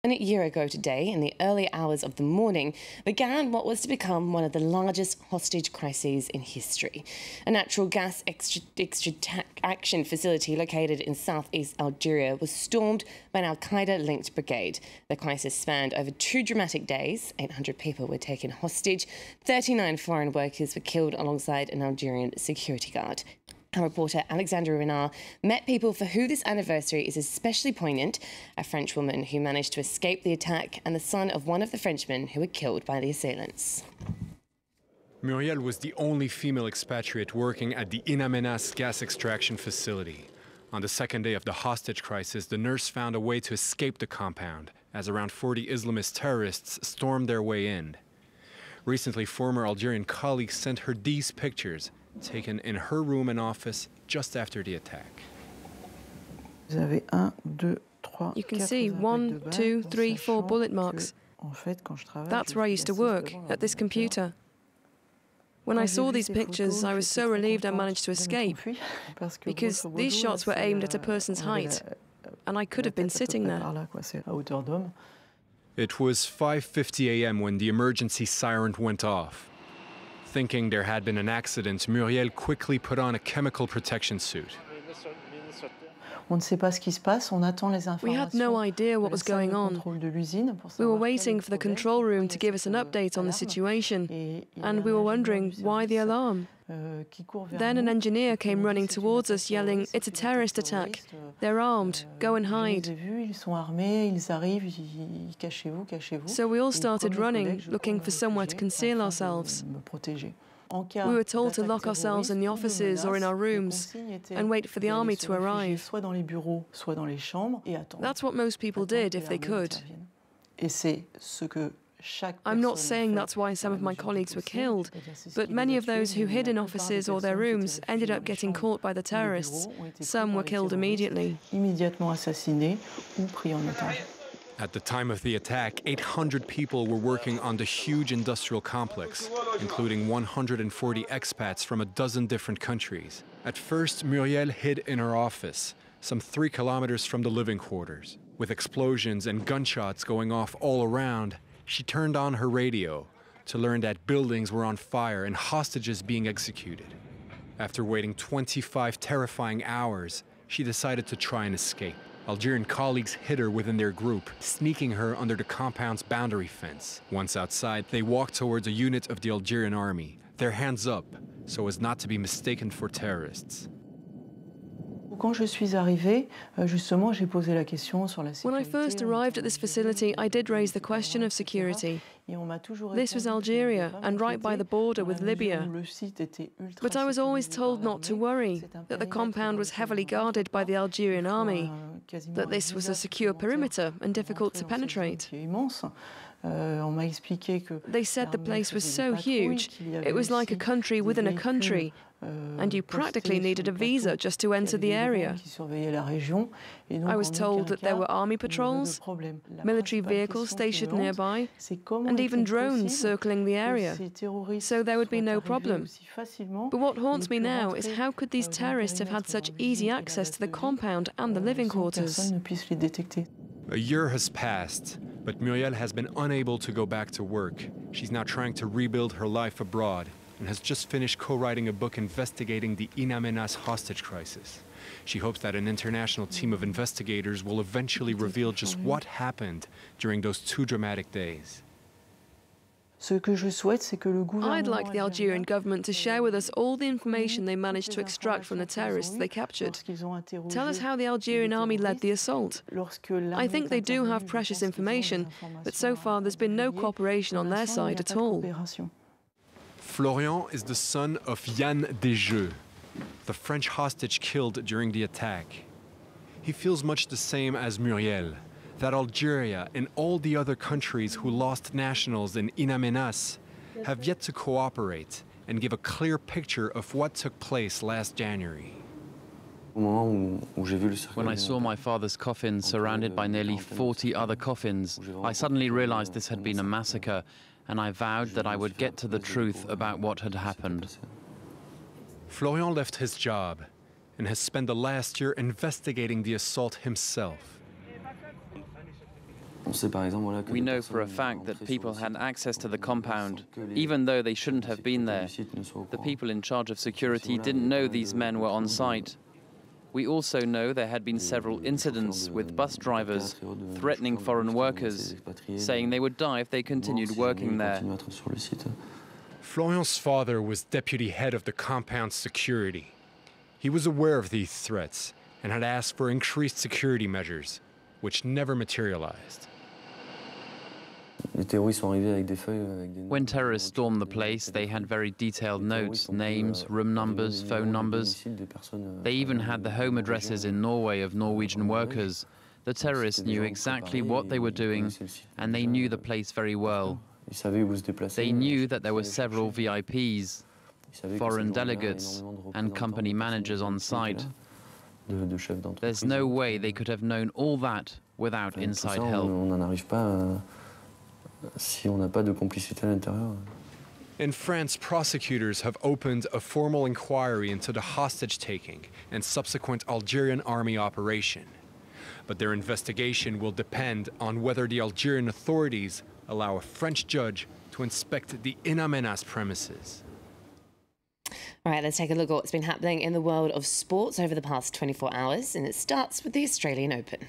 And a year ago today, in the early hours of the morning, began what was to become one of the largest hostage crises in history. A natural gas extraction facility located in southeast Algeria was stormed by an al-Qaeda-linked brigade. The crisis spanned over 2 dramatic days. 800 people were taken hostage. 39 foreign workers were killed alongside an Algerian security guard. Our reporter Alexandra Renard met people for who this anniversary is especially poignant: a French woman who managed to escape the attack and the son of one of the Frenchmen who were killed by the assailants. Muriel was the only female expatriate working at the In Amenas gas extraction facility. On the second day of the hostage crisis, the nurse found a way to escape the compound as around 40 Islamist terrorists stormed their way in. Recently, former Algerian colleagues sent her these pictures, taken in her room and office just after the attack. You can see 1, 2, 3, 4 bullet marks. That's where I used to work, at this computer. When I saw these pictures, I was so relieved I managed to escape, because these shots were aimed at a person's height, and I could have been sitting there. It was 5:50 a.m. when the emergency siren went off. Thinking there had been an accident, Muriel quickly put on a chemical protection suit. We had no idea what was going on. We were waiting for the control room to give us an update on the situation, and we were wondering why the alarm. Then an engineer came running towards us yelling, "It's a terrorist attack. They're armed. Go and hide." So we all started running, looking for somewhere to conceal ourselves. We were told to lock ourselves in the offices or in our rooms and wait for the army to arrive. That's what most people did if they could. I'm not saying that's why some of my colleagues were killed, but many of those who hid in offices or their rooms ended up getting caught by the terrorists. Some were killed immediately. At the time of the attack, 800 people were working on the huge industrial complex, including 140 expats from a dozen different countries. At first, Muriel hid in her office, some 3 kilometers from the living quarters. With explosions and gunshots going off all around, she turned on her radio to learn that buildings were on fire and hostages being executed. After waiting 25 terrifying hours, she decided to try and escape. Algerian colleagues hid her within their group, sneaking her under the compound's boundary fence. Once outside, they walked towards a unit of the Algerian army, their hands up, so as not to be mistaken for terrorists. When I first arrived at this facility, I did raise the question of security. This was Algeria, and right by the border with Libya. But I was always told not to worry, that the compound was heavily guarded by the Algerian army, that this was a secure perimeter and difficult to penetrate. They said the place was so huge, it was like a country within a country, and you practically needed a visa just to enter the area. I was told that there were army patrols, military vehicles stationed nearby, and even drones circling the area, so there would be no problem. But what haunts me now is how could these terrorists have had such easy access to the compound and the living quarters? A year has passed, but Muriel has been unable to go back to work. She's now trying to rebuild her life abroad and has just finished co-writing a book investigating the In Amenas hostage crisis. She hopes that an international team of investigators will eventually reveal just what happened during those 2 dramatic days. I'd like the Algerian government to share with us all the information they managed to extract from the terrorists they captured. Tell us how the Algerian army led the assault. I think they do have precious information, but so far there's been no cooperation on their side at all. Florian is the son of Yann Desjeux, the French hostage killed during the attack. He feels much the same as Muriel, that Algeria and all the other countries who lost nationals in In Amenas have yet to cooperate and give a clear picture of what took place last January. When I saw my father's coffin surrounded by nearly 40 other coffins, I suddenly realized this had been a massacre, and I vowed that I would get to the truth about what had happened. Florian left his job and has spent the last year investigating the assault himself. We know for a fact that people had access to the compound, even though they shouldn't have been there. The people in charge of security didn't know these men were on site. We also know there had been several incidents with bus drivers threatening foreign workers, saying they would die if they continued working there. Florian's father was deputy head of the compound's security. He was aware of these threats and had asked for increased security measures, which never materialized. When terrorists stormed the place, they had very detailed notes, names, room numbers, phone numbers. They even had the home addresses in Norway of Norwegian workers. The terrorists knew exactly what they were doing, and they knew the place very well. They knew that there were several VIPs, foreign delegates, and company managers on site. There's no way they could have known all that without inside help. In France, prosecutors have opened a formal inquiry into the hostage-taking and subsequent Algerian army operation. But their investigation will depend on whether the Algerian authorities allow a French judge to inspect the In Amenas premises. All right, let's take a look at what's been happening in the world of sports over the past 24 hours, and it starts with the Australian Open.